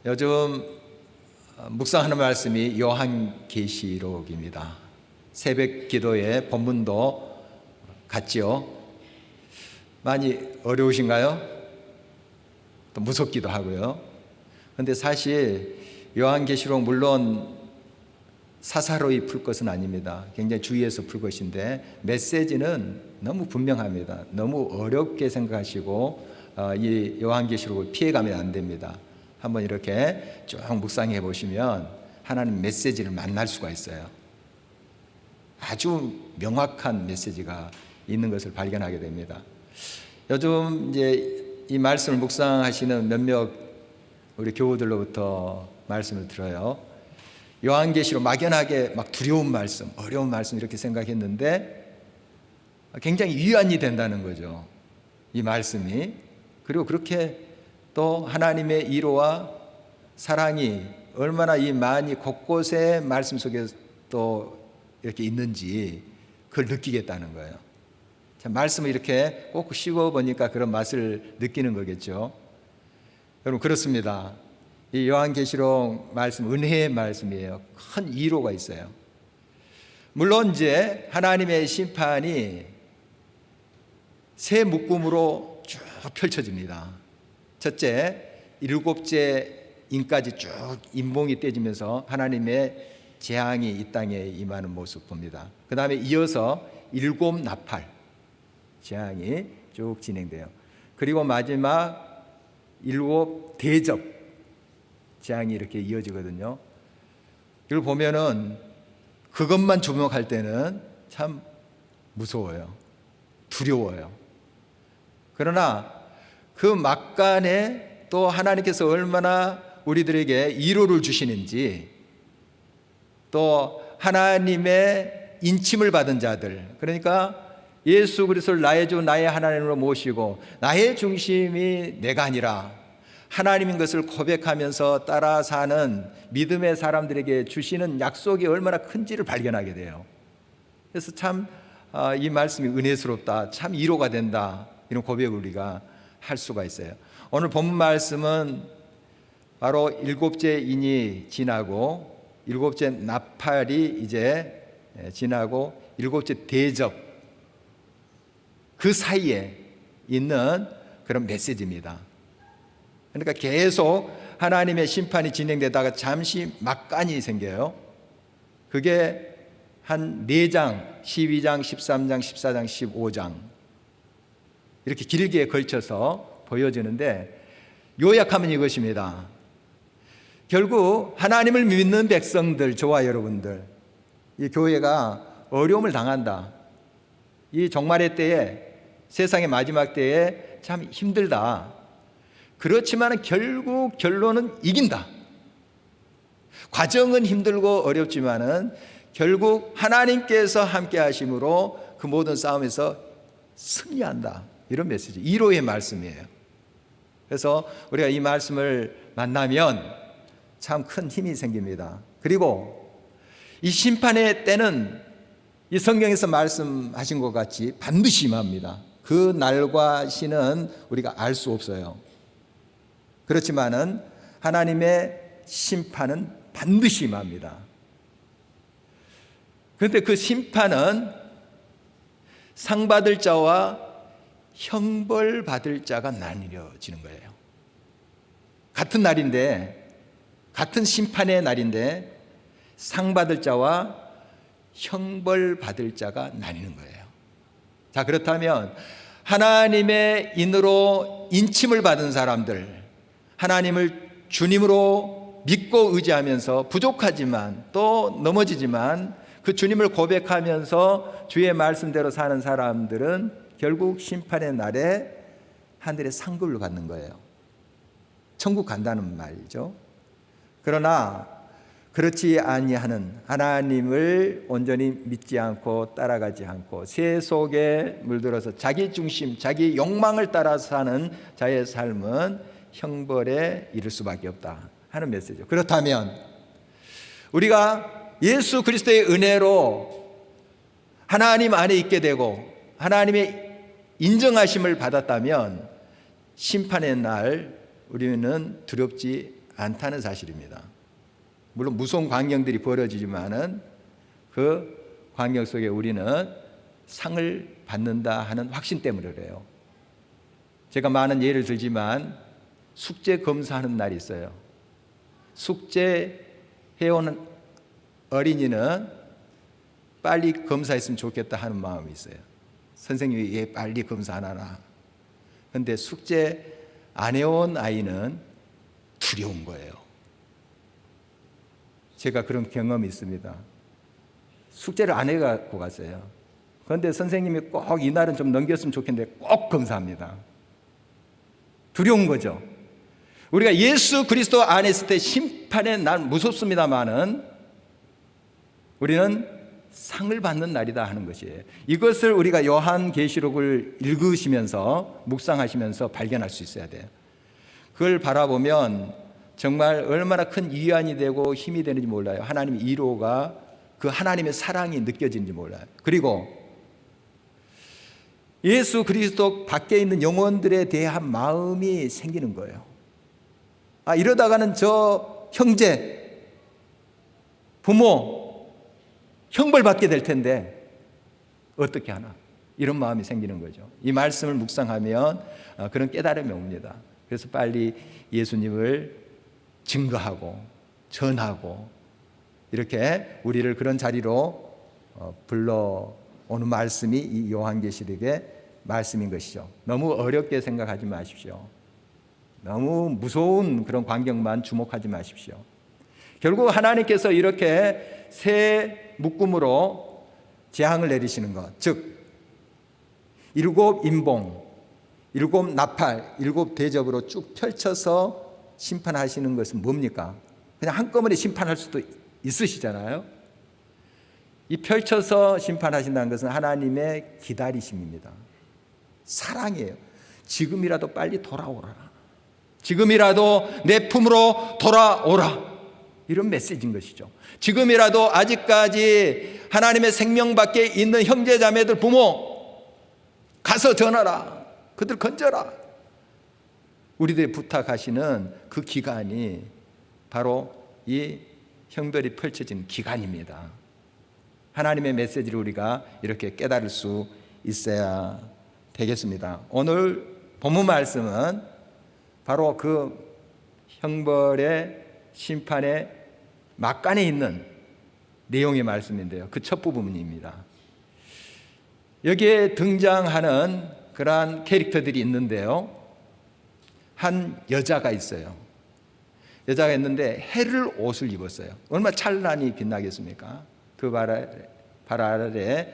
요즘 묵상하는 말씀이 요한계시록입니다. 새벽 기도의 본문도 같지요. 많이 어려우신가요? 또 무섭기도 하고요. 그런데 사실 요한계시록 물론 사사로이 풀 것은 아닙니다. 굉장히 주의해서 풀 것인데 메시지는 너무 분명합니다. 너무 어렵게 생각하시고 이 요한계시록을 피해가면 안 됩니다. 한번 이렇게 쭉 묵상해 보시면 하나님 메시지를 만날 수가 있어요. 아주 명확한 메시지가 있는 것을 발견하게 됩니다. 요즘 이제 이 말씀을 묵상하시는 몇몇 우리 교우들로부터 말씀을 들어요. 요한계시록 막연하게 막 두려운 말씀, 어려운 말씀 이렇게 생각했는데 굉장히 위안이 된다는 거죠. 이 말씀이. 그리고 그렇게 또 하나님의 위로와 사랑이 얼마나 이 많이 곳곳에 말씀 속에 또 이렇게 있는지 그걸 느끼겠다는 거예요. 자, 말씀을 이렇게 꼭 씹어보니까 그런 맛을 느끼는 거겠죠. 여러분 그렇습니다. 이 요한계시록 말씀 은혜의 말씀이에요. 큰 위로가 있어요. 물론 이제 하나님의 심판이 세 묶음으로 쭉 펼쳐집니다. 첫째, 일곱째 인까지 쭉 인봉이 떼지면서 하나님의 재앙이 이 땅에 임하는 모습 봅니다. 그 다음에 이어서 일곱 나팔 재앙이 쭉 진행돼요. 그리고 마지막 일곱 대접 재앙이 이렇게 이어지거든요. 이걸 보면은 그것만 주목할 때는 참 무서워요. 두려워요. 그러나 그 막간에 또 하나님께서 얼마나 우리들에게 위로를 주시는지, 또 하나님의 인침을 받은 자들, 그러니까 예수 그리스도를 나의 주 나의 하나님으로 모시고 나의 중심이 내가 아니라 하나님인 것을 고백하면서 따라 사는 믿음의 사람들에게 주시는 약속이 얼마나 큰지를 발견하게 돼요. 그래서 참 이 말씀이 은혜스럽다, 참 위로가 된다, 이런 고백을 우리가 할 수가 있어요. 오늘 본문 말씀은 바로 일곱째 인이 지나고 일곱째 나팔이 이제 지나고 일곱째 대접 그 사이에 있는 그런 메시지입니다. 그러니까 계속 하나님의 심판이 진행되다가 잠시 막간이 생겨요. 그게 한 4장, 12장, 13장, 14장, 15장 이렇게 길게 걸쳐서 보여지는데 요약하면 이것입니다. 결국 하나님을 믿는 백성들, 저와 여러분들, 이 교회가 어려움을 당한다. 이 종말의 때에, 세상의 마지막 때에 참 힘들다. 그렇지만 결국 결론은 이긴다. 과정은 힘들고 어렵지만은 결국 하나님께서 함께 하심으로 그 모든 싸움에서 승리한다. 이런 메시지, 위로의 말씀이에요. 그래서 우리가 이 말씀을 만나면 참 큰 힘이 생깁니다. 그리고 이 심판의 때는 이 성경에서 말씀하신 것 같이 반드시 임합니다. 그 날과 시는 우리가 알 수 없어요. 그렇지만은 하나님의 심판은 반드시 임합니다. 그런데 그 심판은 상 받을 자와 형벌 받을 자가 나뉘어지는 거예요. 같은 날인데, 같은 심판의 날인데 상 받을 자와 형벌 받을 자가 나뉘는 거예요. 자, 그렇다면 하나님의 인으로 인침을 받은 사람들, 하나님을 주님으로 믿고 의지하면서 부족하지만 또 넘어지지만 그 주님을 고백하면서 주의 말씀대로 사는 사람들은 결국 심판의 날에 하늘의 상급을 받는 거예요. 천국 간다는 말이죠. 그러나 그렇지 아니하는, 하나님을 온전히 믿지 않고 따라가지 않고 새 속에 물들어서 자기 중심, 자기 욕망을 따라 사는 자의 삶은 형벌에 이를 수밖에 없다 하는 메시지죠. 그렇다면 우리가 예수 그리스도의 은혜로 하나님 안에 있게 되고 하나님의 인정하심을 받았다면 심판의 날 우리는 두렵지 않다는 사실입니다. 물론 무서운 광경들이 벌어지지만은 그 광경 속에 우리는 상을 받는다 하는 확신 때문에 그래요. 제가 많은 예를 들지만 숙제 검사하는 날이 있어요. 숙제 해오는 어린이는 빨리 검사했으면 좋겠다 하는 마음이 있어요. 선생님이 얘 빨리 검사 안 하나. 그런데 숙제 안 해온 아이는 두려운 거예요. 제가 그런 경험이 있습니다. 숙제를 안 해갖고 갔어요. 그런데 선생님이 꼭 이날은 좀 넘겼으면 좋겠는데 꼭 검사합니다. 두려운 거죠. 우리가 예수 그리스도 안에 있을 때 심판에 난 무섭습니다만은 우리는 상을 받는 날이다 하는 것이에요. 이것을 우리가 요한계시록을 읽으시면서 묵상하시면서 발견할 수 있어야 돼요. 그걸 바라보면 정말 얼마나 큰 위안이 되고 힘이 되는지 몰라요. 하나님의 위로가, 그 하나님의 사랑이 느껴지는지 몰라요. 그리고 예수 그리스도 밖에 있는 영혼들에 대한 마음이 생기는 거예요. 이러다가는 저 형제, 부모, 형벌 받게 될 텐데 어떻게 하나, 이런 마음이 생기는 거죠. 이 말씀을 묵상하면 그런 깨달음이 옵니다. 그래서 빨리 예수님을 증거하고 전하고 이렇게 우리를 그런 자리로 불러오는 말씀이 이 요한계시록의 말씀인 것이죠. 너무 어렵게 생각하지 마십시오. 너무 무서운 그런 광경만 주목하지 마십시오. 결국 하나님께서 이렇게 새 묶음으로 재앙을 내리시는 것, 즉 일곱 인봉, 일곱 나팔, 일곱 대접으로 쭉 펼쳐서 심판하시는 것은 뭡니까? 그냥 한꺼번에 심판할 수도 있으시잖아요. 이 펼쳐서 심판하신다는 것은 하나님의 기다리심입니다. 사랑이에요. 지금이라도 빨리 돌아오라. 지금이라도 내 품으로 돌아오라. 이런 메시지인 것이죠. 지금이라도 아직까지 하나님의 생명 밖에 있는 형제 자매들, 부모 가서 전하라. 그들 건져라. 우리들이 부탁하시는 그 기간이 바로 이 형벌이 펼쳐진 기간입니다. 하나님의 메시지를 우리가 이렇게 깨달을 수 있어야 되겠습니다. 오늘 본문 말씀은 바로 그 형벌의 심판의 막간에 있는 내용의 말씀인데요. 그 첫 부분입니다. 여기에 등장하는 그러한 캐릭터들이 있는데요. 한 여자가 있어요. 여자가 있는데 해를 옷을 입었어요. 얼마나 찬란히 빛나겠습니까? 그 발 아래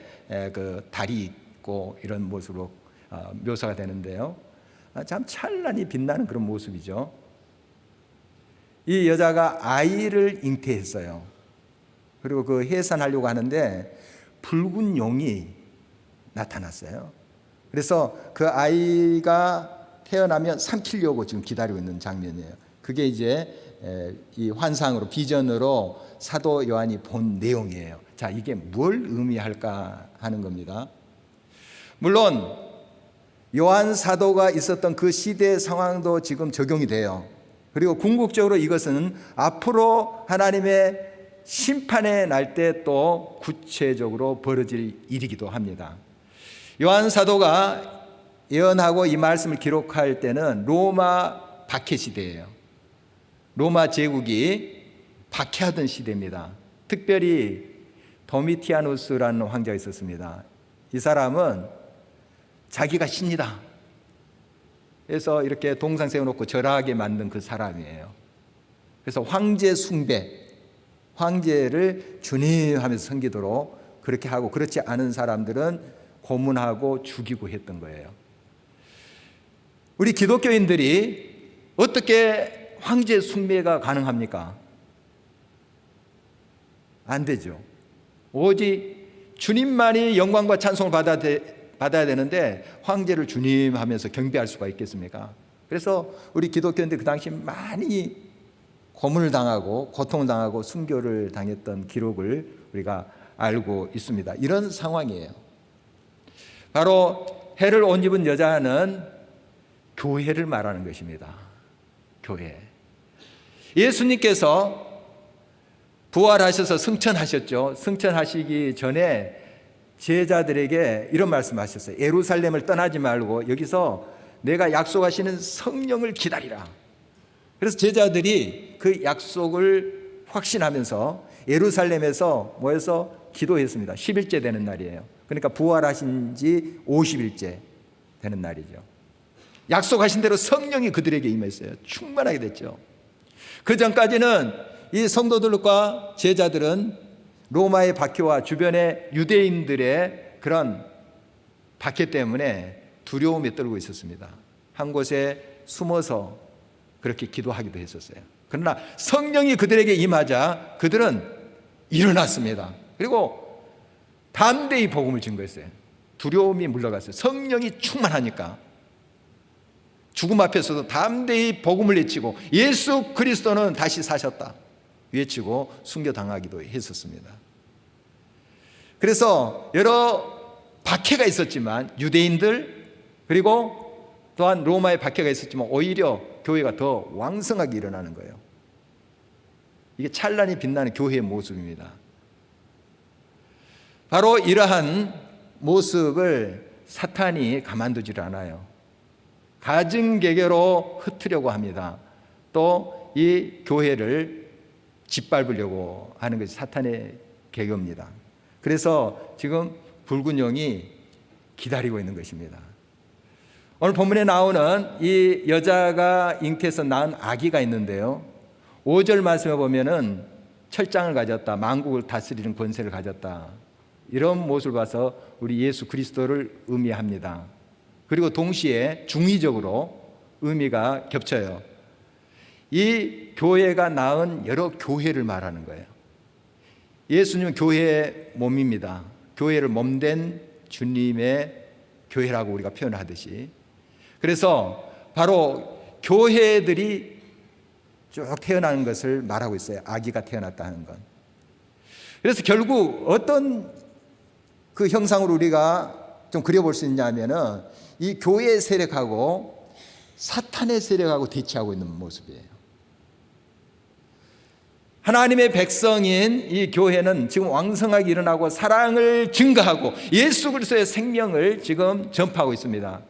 그 달이 있고 이런 모습으로 묘사가 되는데요. 참 찬란히 빛나는 그런 모습이죠. 이 여자가 아이를 잉태했어요. 그리고 그 해산하려고 하는데 붉은 용이 나타났어요. 그래서 그 아이가 태어나면 삼키려고 지금 기다리고 있는 장면이에요. 그게 이제 이 환상으로, 비전으로 사도 요한이 본 내용이에요. 자, 이게 뭘 의미할까 하는 겁니다. 물론 요한 사도가 있었던 그 시대 상황도 지금 적용이 돼요. 그리고 궁극적으로 이것은 앞으로 하나님의 심판의 날 때 또 구체적으로 벌어질 일이기도 합니다. 요한 사도가 예언하고 이 말씀을 기록할 때는 로마 박해 시대예요. 로마 제국이 박해하던 시대입니다. 특별히 도미티아누스라는 황제가 있었습니다. 이 사람은 자기가 신이다. 그래서 이렇게 동상 세워놓고 절하게 만든 그 사람이에요. 그래서 황제 숭배, 황제를 주님 하면서 섬기도록 그렇게 하고, 그렇지 않은 사람들은 고문하고 죽이고 했던 거예요. 우리 기독교인들이 어떻게 황제 숭배가 가능합니까? 안 되죠. 오직 주님만이 영광과 찬송을 받아야 되는데 황제를 주님 하면서 경배할 수가 있겠습니까? 그래서 우리 기독교인들 그 당시 많이 고문을 당하고 고통을 당하고 순교를 당했던 기록을 우리가 알고 있습니다. 이런 상황이에요. 바로 해를 옷 입은 여자는 교회를 말하는 것입니다. 교회. 예수님께서 부활하셔서 승천하셨죠. 승천하시기 전에 제자들에게 이런 말씀하셨어요. 예루살렘을 떠나지 말고 여기서 내가 약속하시는 성령을 기다리라. 그래서 제자들이 그 약속을 확신하면서 예루살렘에서 모여서 기도했습니다. 10일째 되는 날이에요. 그러니까 부활하신 지 50일째 되는 날이죠. 약속하신 대로 성령이 그들에게 임했어요. 충만하게 됐죠. 그 전까지는 이 성도들과 제자들은 로마의 박해와 주변의 유대인들의 그런 박해 때문에 두려움에 떨고 있었습니다. 한 곳에 숨어서 그렇게 기도하기도 했었어요. 그러나 성령이 그들에게 임하자 그들은 일어났습니다. 그리고 담대히 복음을 증거했어요. 두려움이 물러갔어요. 성령이 충만하니까 죽음 앞에서도 담대히 복음을 외치고 예수 그리스도는 다시 사셨다 외치고 순교당하기도 했었습니다. 그래서 여러 박해가 있었지만 유대인들 그리고 또한 로마의 박해가 있었지만 오히려 교회가 더 왕성하게 일어나는 거예요. 이게 찬란히 빛나는 교회의 모습입니다. 바로 이러한 모습을 사탄이 가만두질 않아요. 가증개개로 흩으려고 합니다. 또 이 교회를 짓밟으려고 하는 것이 사탄의 계획입니다. 그래서 지금 붉은 용이 기다리고 있는 것입니다. 오늘 본문에 나오는 이 여자가 잉태해서 낳은 아기가 있는데요. 5절 말씀에 보면은 철장을 가졌다, 만국을 다스리는 권세를 가졌다, 이런 모습을 봐서 우리 예수 그리스도를 의미합니다. 그리고 동시에 중의적으로 의미가 겹쳐요. 이 교회가 낳은 여러 교회를 말하는 거예요. 예수님은 교회의 몸입니다. 교회를 몸된 주님의 교회라고 우리가 표현을 하듯이, 그래서 바로 교회들이 쭉 태어나는 것을 말하고 있어요. 아기가 태어났다는 건. 그래서 결국 어떤 그 형상으로 우리가 좀 그려볼 수 있냐면은 이 교회의 세력하고 사탄의 세력하고 대치하고 있는 모습이에요. 하나님의 백성인 이 교회는 지금 왕성하게 일어나고 사랑을 증거하고 예수 그리스도의 생명을 지금 전파하고 있습니다.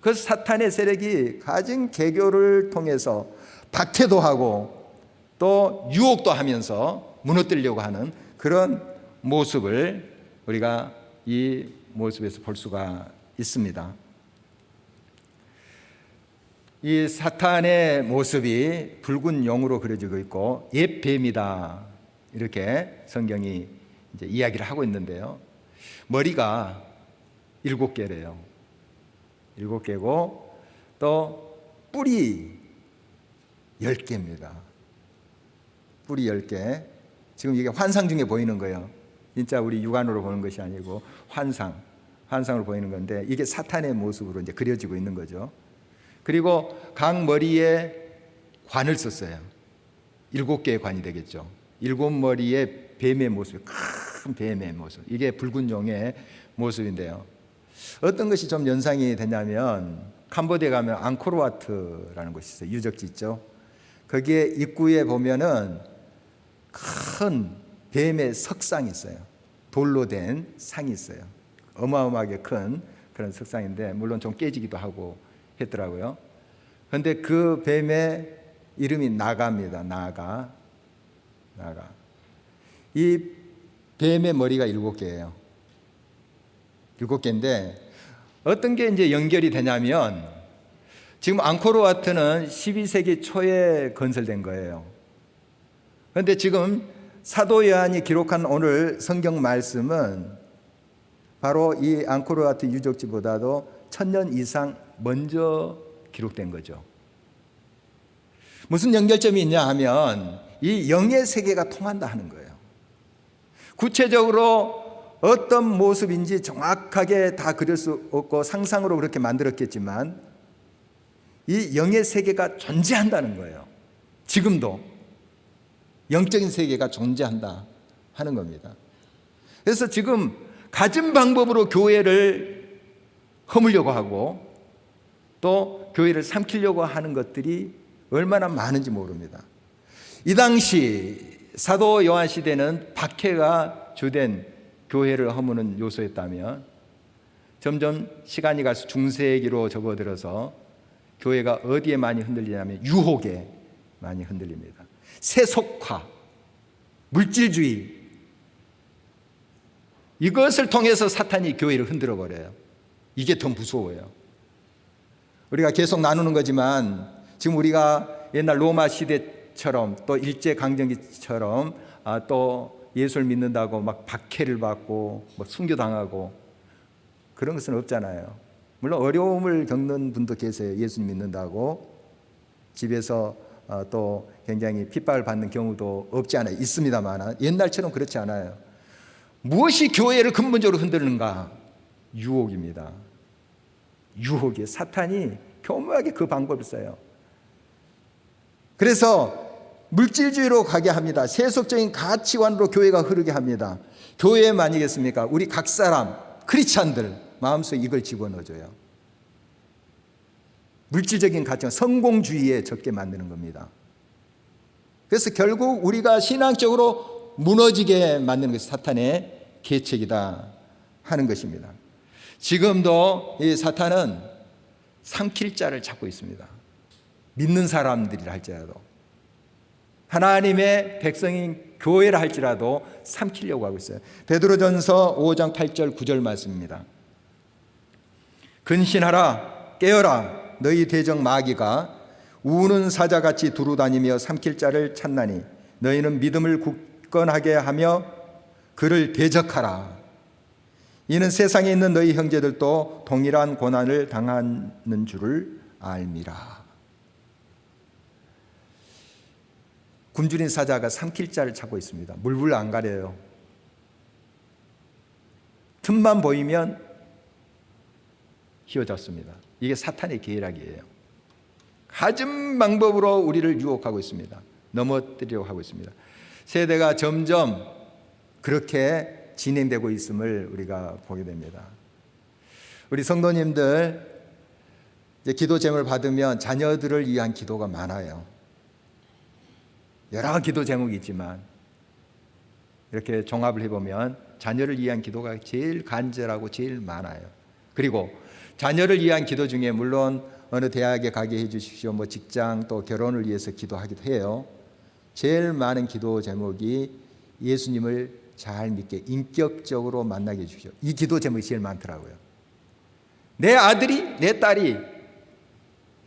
그래서 사탄의 세력이 가진 개교를 통해서 박해도 하고 또 유혹도 하면서 무너뜨리려고 하는 그런 모습을 우리가 이 모습에서 볼 수가 있습니다. 이 사탄의 모습이 붉은 용으로 그려지고 있고 옛 뱀이다, 이렇게 성경이 이제 이야기를 하고 있는데요. 머리가 7개래요. 7개고 또 뿔이 10개입니다. 뿔이 10개. 지금 이게 환상 중에 보이는 거예요. 진짜 우리 육안으로 보는 것이 아니고 환상으로 보이는 건데 이게 사탄의 모습으로 이제 그려지고 있는 거죠. 그리고 각 머리에 관을 썼어요. 7개의 관이 되겠죠. 7머리의 뱀의 모습, 큰 뱀의 모습. 이게 붉은 용의 모습인데요. 어떤 것이 좀 연상이 되냐면 캄보디아에 가면 앙코르와트라는 곳이 있어요. 유적지 있죠. 거기에 입구에 보면은 큰 뱀의 석상이 있어요. 돌로 된 상이 있어요. 어마어마하게 큰 그런 석상인데 물론 좀 깨지기도 하고 했더라고요. 그런데 그 뱀의 이름이 나가입니다. 나가. 이 뱀의 머리가 7개예요. 7개인데 어떤 게 이제 연결이 되냐면 지금 앙코르와트는 12세기 초에 건설된 거예요. 그런데 지금 사도 요한이 기록한 오늘 성경 말씀은 바로 이 앙코르와트 유적지보다도 1000년 이상 먼저 기록된 거죠. 무슨 연결점이 있냐 하면 이 영의 세계가 통한다 하는 거예요. 구체적으로 어떤 모습인지 정확하게 다 그릴 수 없고 상상으로 그렇게 만들었겠지만 이 영의 세계가 존재한다는 거예요. 지금도 영적인 세계가 존재한다 하는 겁니다. 그래서 지금 가진 방법으로 교회를 허물려고 하고 또 교회를 삼키려고 하는 것들이 얼마나 많은지 모릅니다. 이 당시 사도 요한 시대는 박해가 주된 교회를 허무는 요소였다면 점점 시간이 갈수록 중세기로 접어들어서 교회가 어디에 많이 흔들리냐면 유혹에 많이 흔들립니다. 세속화, 물질주의, 이것을 통해서 사탄이 교회를 흔들어 버려요. 이게 더 무서워요. 우리가 계속 나누는 거지만 지금 우리가 옛날 로마 시대처럼 또 일제강점기처럼 또 예수를 믿는다고 막 박해를 받고 뭐 순교당하고 그런 것은 없잖아요. 물론 어려움을 겪는 분도 계세요. 예수 믿는다고 집에서 또 굉장히 핍박을 받는 경우도 없지 않아요. 있습니다만 옛날처럼 그렇지 않아요. 무엇이 교회를 근본적으로 흔드는가? 유혹입니다. 유혹이에요. 사탄이 교묘하게 그 방법을 써요. 그래서 물질주의로 가게 합니다. 세속적인 가치관으로 교회가 흐르게 합니다. 교회만이겠습니까? 우리 각 사람, 크리스찬들 마음속에 이걸 집어넣어줘요. 물질적인 가치관, 성공주의에 적게 만드는 겁니다. 그래서 결국 우리가 신앙적으로 무너지게 만드는 것이 사탄의 계책이다 하는 것입니다. 지금도 이 사탄은 삼킬 자를 찾고 있습니다. 믿는 사람들이라 할지라도, 하나님의 백성인 교회라 할지라도 삼키려고 하고 있어요. 베드로전서 5장 8절 9절 말씀입니다. 근신하라, 깨어라, 너희 대적 마귀가 우는 사자같이 두루다니며 삼킬 자를 찾나니 너희는 믿음을 굳건하게 하며 그를 대적하라. 이는 세상에 있는 너희 형제들도 동일한 고난을 당하는 줄을 알미라. 굶주린 사자가 삼킬 자를 찾고 있습니다. 물불 안 가려요. 틈만 보이면 휘어졌습니다. 이게 사탄의 계략이에요. 가진 방법으로 우리를 유혹하고 있습니다. 넘어뜨리려고 하고 있습니다. 세대가 점점 그렇게 진행되고 있음을 우리가 보게 됩니다. 우리 성도님들 이제 기도 제목을 받으면 자녀들을 위한 기도가 많아요. 여러 기도 제목이 있지만 이렇게 종합을 해보면 자녀를 위한 기도가 제일 간절하고 제일 많아요. 그리고 자녀를 위한 기도 중에 물론 어느 대학에 가게 해주십시오, 뭐 직장 또 결혼을 위해서 기도하기도 해요. 제일 많은 기도 제목이 예수님을 잘 믿게 인격적으로 만나게 해주십시오. 이 기도 제목이 제일 많더라고요. 내 아들이 내 딸이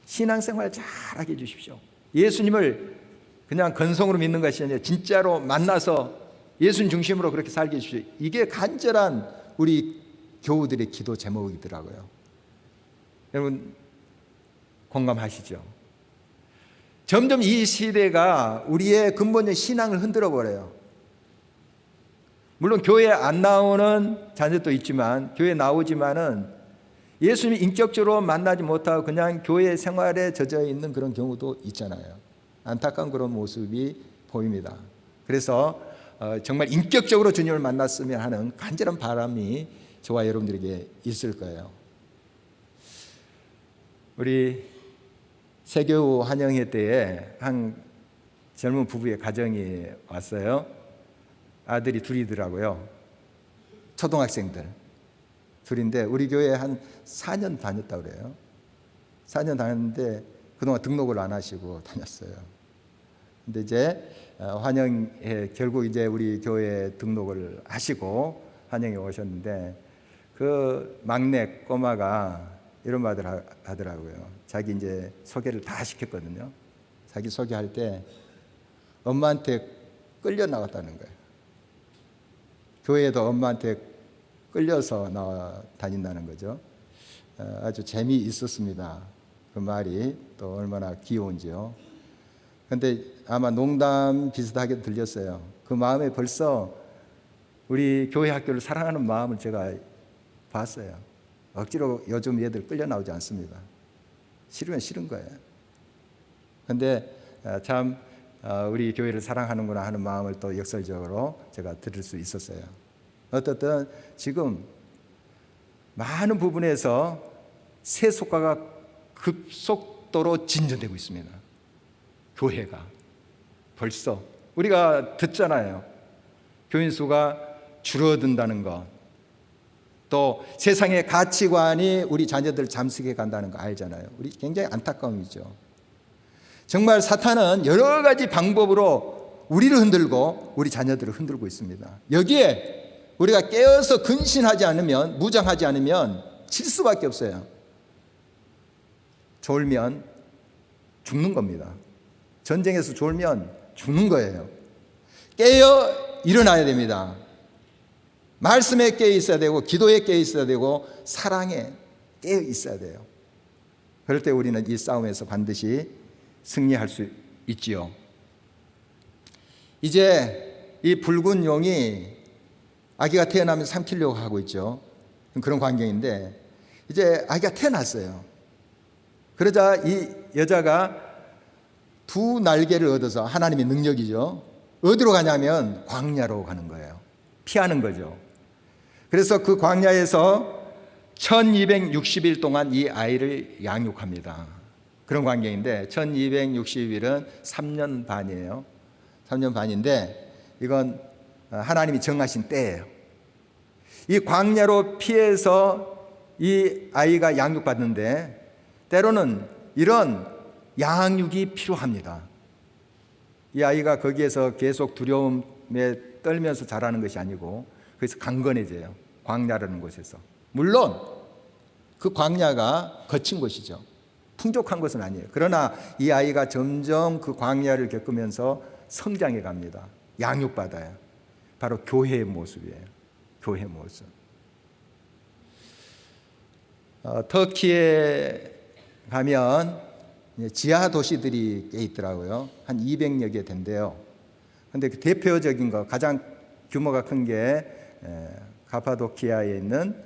신앙생활 잘하게 해주십시오. 예수님을 그냥 건성으로 믿는 것이 아니라 진짜로 만나서 예수님 중심으로 그렇게 살게 해주십시오. 이게 간절한 우리 교우들의 기도 제목이더라고요. 여러분 공감하시죠? 점점 이 시대가 우리의 근본적 신앙을 흔들어 버려요. 물론 교회에 안 나오는 자녀도 있지만 교회에 나오지만은 예수님 인격적으로 만나지 못하고 그냥 교회 생활에 젖어 있는 그런 경우도 있잖아요. 안타까운 그런 모습이 보입니다. 그래서 정말 인격적으로 주님을 만났으면 하는 간절한 바람이 저와 여러분들에게 있을 거예요. 우리 세교우 환영회 때에 한 젊은 부부의 가정이 왔어요. 아들이 둘이더라고요. 초등학생들 둘인데 우리 교회에 한 4년 다녔다고 그래요. 4년 다녔는데 그동안 등록을 안 하시고 다녔어요. 근데 이제 환영회 결국 이제 우리 교회에 등록을 하시고 환영회 오셨는데 그 막내 꼬마가 이런 말을 하더라고요. 자기 이제 소개를 다 시켰거든요. 자기 소개할 때 엄마한테 끌려 나왔다는 거예요. 교회에도 엄마한테 끌려서 나와 다닌다는 거죠. 아주 재미있었습니다. 그 말이 또 얼마나 귀여운지요. 근데 아마 농담 비슷하게 들렸어요. 그 마음에 벌써 우리 교회 학교를 사랑하는 마음을 제가 봤어요. 억지로 요즘 애들 끌려 나오지 않습니다. 싫으면 싫은 거예요. 근데 참 우리 교회를 사랑하는구나 하는 마음을 또 역설적으로 제가 들을 수 있었어요. 어떻든 지금 많은 부분에서 세속화가 급속도로 진전되고 있습니다. 교회가 벌써 우리가 듣잖아요. 교인 수가 줄어든다는 것, 또 세상의 가치관이 우리 자녀들을 잠식해 간다는 거 알잖아요. 우리 굉장히 안타까움이죠. 정말 사탄은 여러 가지 방법으로 우리를 흔들고 우리 자녀들을 흔들고 있습니다. 여기에 우리가 깨어서 근신하지 않으면, 무장하지 않으면 질 수밖에 없어요. 졸면 죽는 겁니다. 전쟁에서 졸면 죽는 거예요. 깨어 일어나야 됩니다. 말씀에 깨어 있어야 되고, 기도에 깨어 있어야 되고, 사랑에 깨어 있어야 돼요. 그럴 때 우리는 이 싸움에서 반드시 승리할 수 있지요. 이제 이 붉은 용이 아기가 태어나면 삼키려고 하고 있죠. 그런 광경인데, 이제 아기가 태어났어요. 그러자 이 여자가 두 날개를 얻어서, 하나님의 능력이죠, 어디로 가냐면 광야로 가는 거예요. 피하는 거죠. 그래서 그 광야에서 1260일 동안 이 아이를 양육합니다. 그런 광경인데, 1260일은 3년 반이에요. 3년 반인데 이건 하나님이 정하신 때예요. 이 광야로 피해서 이 아이가 양육받는데, 때로는 이런 양육이 필요합니다. 이 아이가 거기에서 계속 두려움에 떨면서 자라는 것이 아니고, 그래서 강건해져요. 광야라는 곳에서. 물론 그 광야가 거친 곳이죠. 풍족한 것은 아니에요. 그러나 이 아이가 점점 그 광야를 겪으면서 성장해 갑니다. 양육받아요. 바로 교회의 모습이에요. 교회의 모습. 터키에 가면 지하 도시들이 꽤 있더라고요. 한 200여 개 된대요. 그런데 그 대표적인 거, 가장 규모가 큰 게 가파도키아에 있는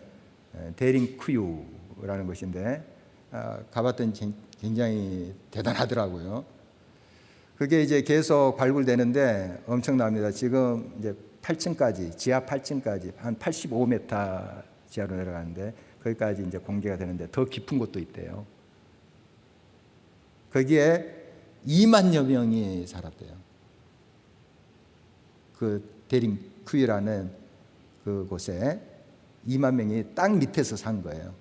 데링쿠유라는 곳인데, 가봤더니 굉장히 대단하더라고요. 그게 이제 계속 발굴되는데 엄청납니다. 지금 이제 8층까지, 지하 8층까지 한 85m 지하로 내려가는데, 거기까지 이제 공개가 되는데 더 깊은 곳도 있대요. 거기에 2만여 명이 살았대요. 그 데링쿠유라는 그곳에 2만 명이 땅 밑에서 산 거예요.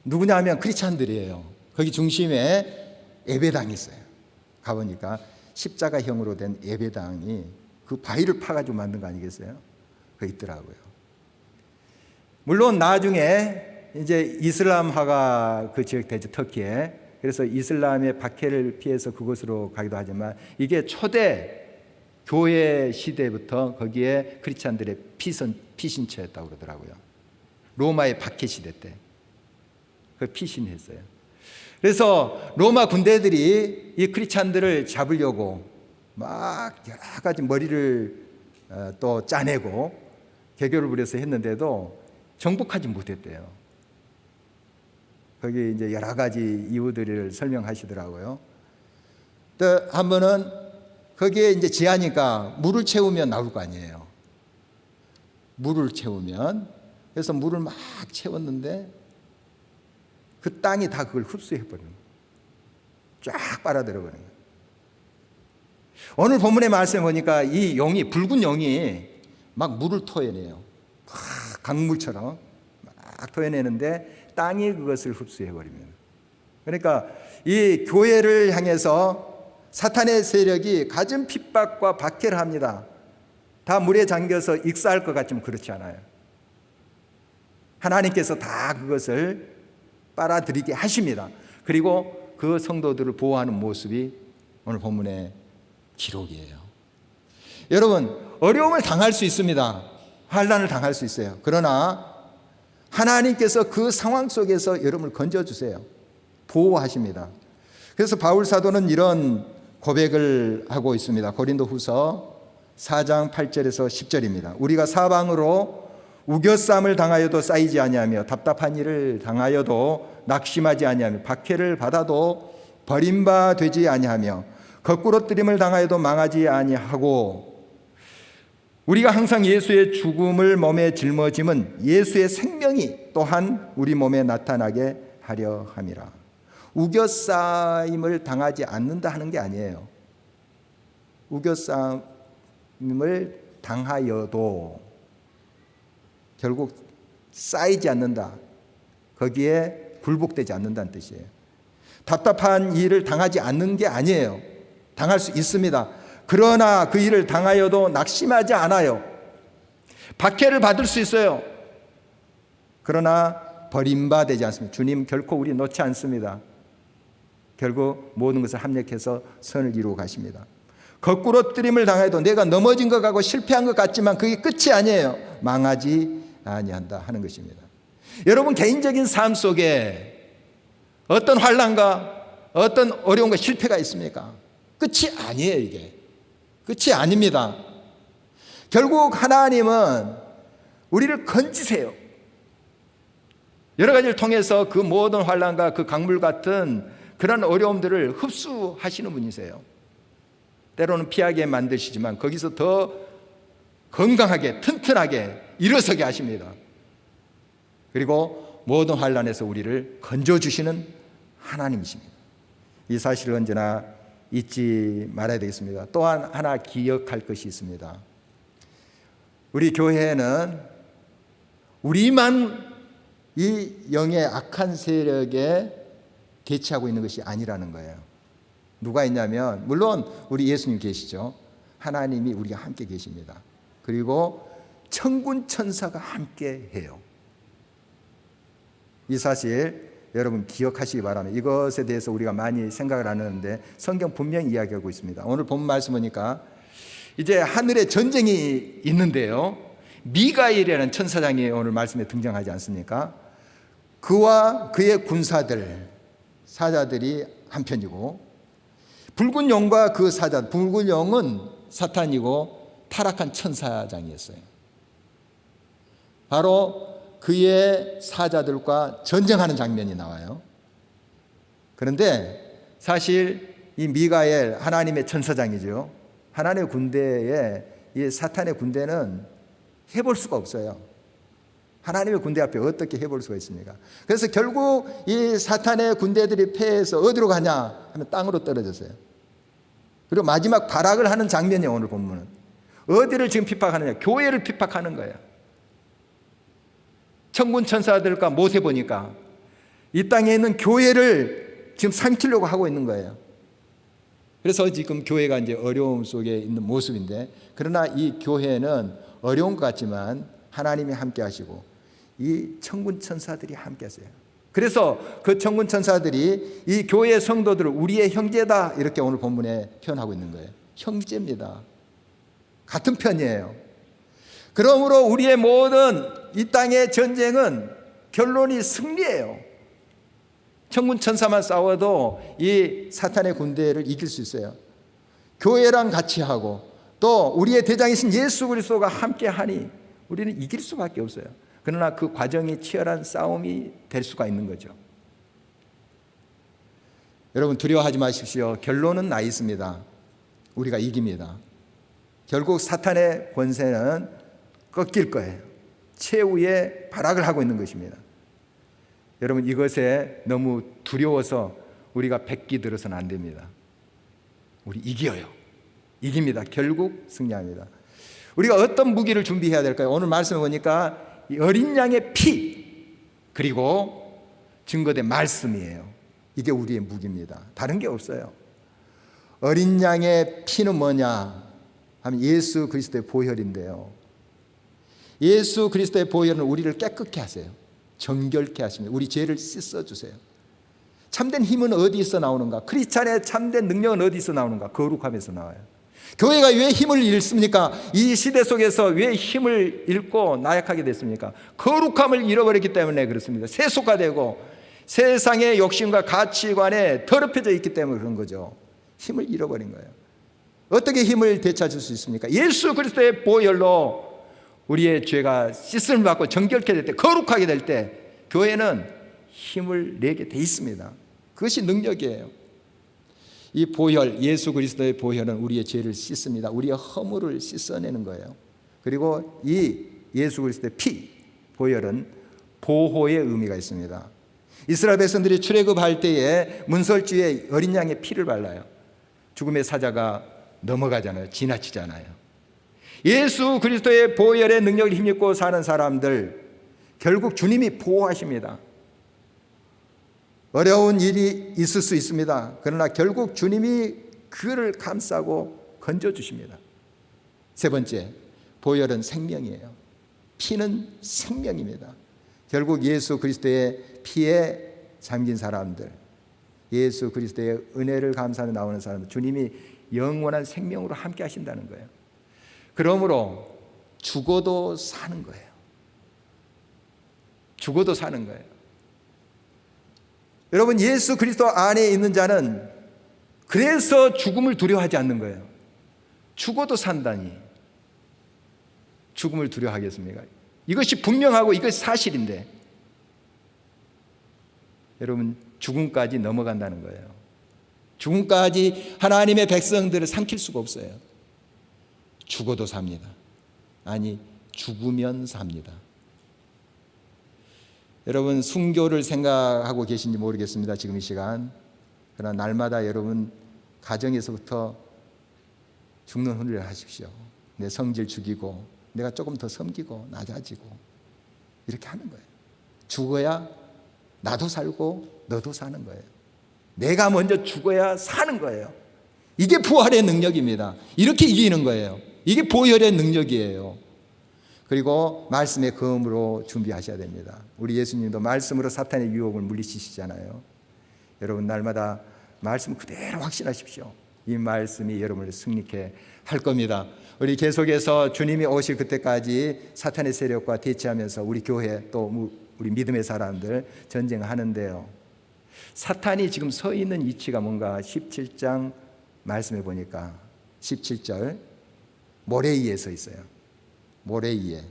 누구냐 하면 크리스찬들이에요. 거기 중심에 예배당이 있어요. 가보니까 십자가형으로 된 예배당이 그 바위를 파가지고 만든 거 아니겠어요? 그거 있더라고요. 물론 나중에 이제 이슬람화가 그 지역 되죠, 터키에. 그래서 이슬람의 박해를 피해서 그곳으로 가기도 하지만, 이게 초대 교회 시대부터 거기에 크리스찬들의 피신처였다고 그러더라고요. 로마의 박해 시대 때 그 피신했어요. 그래서 로마 군대들이 이 크리스찬들을 잡으려고 막 여러 가지 머리를 또 짜내고 개교를 부려서 했는데도 정복하지 못했대요. 거기 이제 여러 가지 이유들을 설명하시더라고요. 또 한 번은 거기에 이제 지하니까 물을 채우면 나올 거 아니에요. 물을 채우면, 그래서 물을 막 채웠는데 그 땅이 다 그걸 흡수해버리는 거예요. 쫙 빨아들여버리는 거예요. 오늘 본문의 말씀에 보니까 이 용이, 붉은 용이 막 물을 토해내요. 강물처럼 막 토해내는데 땅이 그것을 흡수해버립니다. 그러니까 이 교회를 향해서 사탄의 세력이 갖은 핍박과 박해를 합니다. 다 물에 잠겨서 익사할 것 같지만 그렇지 않아요. 하나님께서 다 그것을 빨아들이게 하십니다. 그리고 그 성도들을 보호하는 모습이 오늘 본문의 기록이에요. 여러분, 어려움을 당할 수 있습니다. 환난을 당할 수 있어요. 그러나 하나님께서 그 상황 속에서 여러분을 건져주세요. 보호하십니다. 그래서 바울 사도는 이런 고백을 하고 있습니다. 고린도후서 4장 8절에서 10절입니다. 우리가 사방으로 우겨쌈을 당하여도 쌓이지 아니하며, 답답한 일을 당하여도 낙심하지 아니하며, 박해를 받아도 버림바 되지 아니하며, 거꾸로 뜨림을 당하여도 망하지 아니하고, 우리가 항상 예수의 죽음을 몸에 짊어짐은 예수의 생명이 또한 우리 몸에 나타나게 하려 함이라. 우겨싸임을 당하지 않는다 하는 게 아니에요. 우겨싸움을 당하여도 결국 쌓이지 않는다. 거기에 굴복되지 않는다는 뜻이에요. 답답한 일을 당하지 않는 게 아니에요. 당할 수 있습니다. 그러나 그 일을 당하여도 낙심하지 않아요. 박해를 받을 수 있어요. 그러나 버림받지 않습니다. 주님 결코 우리 놓지 않습니다. 결국 모든 것을 합력해서 선을 이루어 가십니다. 거꾸로 뜨림을 당해도 내가 넘어진 것 같고 실패한 것 같지만 그게 끝이 아니에요. 망하지 아니한다 하는 것입니다. 여러분 개인적인 삶 속에 어떤 환난과 어떤 어려움과 실패가 있습니까? 끝이 아니에요. 이게 끝이 아닙니다. 결국 하나님은 우리를 건지세요. 여러 가지를 통해서 그 모든 환난과 그 강물 같은 그런 어려움들을 흡수하시는 분이세요. 때로는 피하게 만드시지만 거기서 더 건강하게 튼튼하게 일어서게 하십니다. 그리고 모든 환난에서 우리를 건져주시는 하나님이십니다. 이 사실을 언제나 잊지 말아야 되겠습니다. 또한 하나 기억할 것이 있습니다. 우리 교회는 우리만 이 영의 악한 세력에 대치하고 있는 것이 아니라는 거예요. 누가 있냐면 물론 우리 예수님 계시죠. 하나님이 우리가 함께 계십니다. 그리고 천군 천사가 함께 해요. 이 사실 여러분 기억하시기 바랍니다. 이것에 대해서 우리가 많이 생각을 안 하는데 성경 분명히 이야기하고 있습니다. 오늘 본 말씀 보니까 이제 하늘에 전쟁이 있는데요. 미가엘이라는 천사장이 오늘 말씀에 등장하지 않습니까? 그와 그의 군사들, 사자들이 한편이고 붉은 영과 그 사자, 붉은 영은 사탄이고 타락한 천사장이었어요. 바로 그의 사자들과 전쟁하는 장면이 나와요. 그런데 사실 이 미가엘 하나님의 천사장이죠. 하나님의 군대에 이 사탄의 군대는 해볼 수가 없어요. 하나님의 군대 앞에 어떻게 해볼 수가 있습니까? 그래서 결국 이 사탄의 군대들이 패해서 어디로 가냐 하면 땅으로 떨어졌어요. 그리고 마지막 발악을 하는 장면이에요. 오늘 본문은 어디를 지금 핍박하느냐? 교회를 핍박하는 거예요. 천군 천사들과 못해 보니까 이 땅에 있는 교회를 지금 삼키려고 하고 있는 거예요. 그래서 지금 교회가 이제 어려움 속에 있는 모습인데, 그러나 이 교회는 어려운 것 같지만 하나님이 함께 하시고 이 천군 천사들이 함께 하세요. 그래서 그 천군 천사들이 이 교회의 성도들을 우리의 형제다 이렇게 오늘 본문에 표현하고 있는 거예요. 형제입니다. 같은 편이에요. 그러므로 우리의 모든 이 땅의 전쟁은 결론이 승리예요. 천군 천사만 싸워도 이 사탄의 군대를 이길 수 있어요. 교회랑 같이 하고 또 우리의 대장이신 예수 그리스도가 함께 하니 우리는 이길 수밖에 없어요. 그러나 그 과정이 치열한 싸움이 될 수가 있는 거죠. 여러분 두려워하지 마십시오. 결론은 나 있습니다. 우리가 이깁니다. 결국 사탄의 권세는 꺾일 거예요. 최후의 발악을 하고 있는 것입니다. 여러분 이것에 너무 두려워서 우리가 백기 들어서는 안 됩니다. 우리 이겨요. 이깁니다. 결국 승리합니다. 우리가 어떤 무기를 준비해야 될까요? 오늘 말씀을 보니까 이 어린 양의 피 그리고 증거된 말씀이에요. 이게 우리의 무기입니다. 다른 게 없어요. 어린 양의 피는 뭐냐 하면 예수 그리스도의 보혈인데요. 예수 그리스도의 보혈은 우리를 깨끗게 하세요. 정결케 하십니다. 우리 죄를 씻어주세요. 참된 힘은 어디서 나오는가? 크리스찬의 참된 능력은 어디서 나오는가? 거룩함에서 나와요. 교회가 왜 힘을 잃습니까? 이 시대 속에서 왜 힘을 잃고 나약하게 됐습니까? 거룩함을 잃어버렸기 때문에 그렇습니다. 세속화되고 세상의 욕심과 가치관에 더럽혀져 있기 때문에 그런 거죠. 힘을 잃어버린 거예요. 어떻게 힘을 되찾을 수 있습니까? 예수 그리스도의 보혈로 우리의 죄가 씻음을 받고 정결케 될 때, 거룩하게 될 때 교회는 힘을 내게 돼 있습니다. 그것이 능력이에요. 이 보혈, 예수 그리스도의 보혈은 우리의 죄를 씻습니다. 우리의 허물을 씻어내는 거예요. 그리고 이 예수 그리스도의 피, 보혈은 보호의 의미가 있습니다. 이스라엘 백성들이 출애굽할 때에 문설주에 어린 양의 피를 발라요. 죽음의 사자가 넘어가잖아요. 지나치잖아요. 예수 그리스도의 보혈의 능력을 힘입고 사는 사람들, 결국 주님이 보호하십니다. 어려운 일이 있을 수 있습니다. 그러나 결국 주님이 그를 감싸고 건져주십니다. 세 번째, 보혈은 생명이에요. 피는 생명입니다. 결국 예수 그리스도의 피에 잠긴 사람들, 예수 그리스도의 은혜를 감사하며 나오는 사람들, 주님이 영원한 생명으로 함께 하신다는 거예요. 그러므로 죽어도 사는 거예요. 죽어도 사는 거예요. 여러분, 예수 그리스도 안에 있는 자는 그래서 죽음을 두려워하지 않는 거예요. 죽어도 산다니 죽음을 두려워하겠습니까? 이것이 분명하고 이것이 사실인데, 여러분, 죽음까지 넘어간다는 거예요. 죽음까지 하나님의 백성들을 삼킬 수가 없어요. 죽어도 삽니다. 아니, 죽으면 삽니다. 여러분, 순교를 생각하고 계신지 모르겠습니다. 지금 이 시간. 그러나 날마다 여러분 가정에서부터 죽는 훈련을 하십시오. 내 성질 죽이고 내가 조금 더 섬기고 낮아지고 이렇게 하는 거예요. 죽어야 나도 살고 너도 사는 거예요. 내가 먼저 죽어야 사는 거예요. 이게 부활의 능력입니다. 이렇게 이기는 거예요. 이게 보혈의 능력이에요. 그리고 말씀의 검으로 준비하셔야 됩니다. 우리 예수님도 말씀으로 사탄의 유혹을 물리치시잖아요. 여러분, 날마다 말씀 그대로 확신하십시오. 이 말씀이 여러분을 승리케 할 겁니다. 우리 계속해서 주님이 오실 그때까지 사탄의 세력과 대치하면서 우리 교회 또 우리 믿음의 사람들 전쟁하는데요. 사탄이 지금 서 있는 위치가 뭔가 17장 말씀해 보니까 17절 모래 위에 서 있어요. 모래 위에.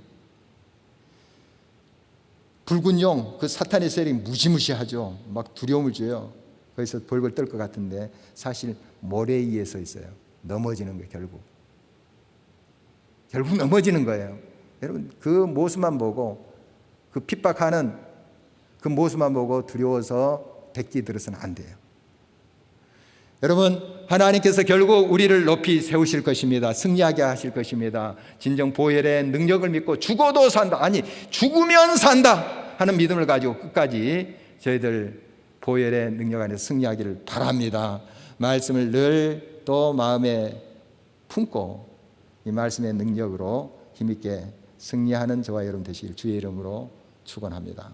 붉은 용, 그 사탄의 세력이 무시무시하죠. 막 두려움을 줘요. 거기서 벌벌 떨 것 같은데 사실 모래 위에 서 있어요. 넘어지는 거예요. 결국 넘어지는 거예요. 여러분, 그 모습만 보고, 그 핍박하는 그 모습만 보고 두려워서 백지 들어서는 안 돼요. 여러분, 하나님께서 결국 우리를 높이 세우실 것입니다. 승리하게 하실 것입니다. 진정 보혈의 능력을 믿고 죽어도 산다, 아니 죽으면 산다 하는 믿음을 가지고 끝까지 저희들 보혈의 능력 안에 승리하기를 바랍니다. 말씀을 늘 또 마음에 품고 이 말씀의 능력으로 힘있게 승리하는 저와 여러분 되시길 주의 이름으로 축원합니다.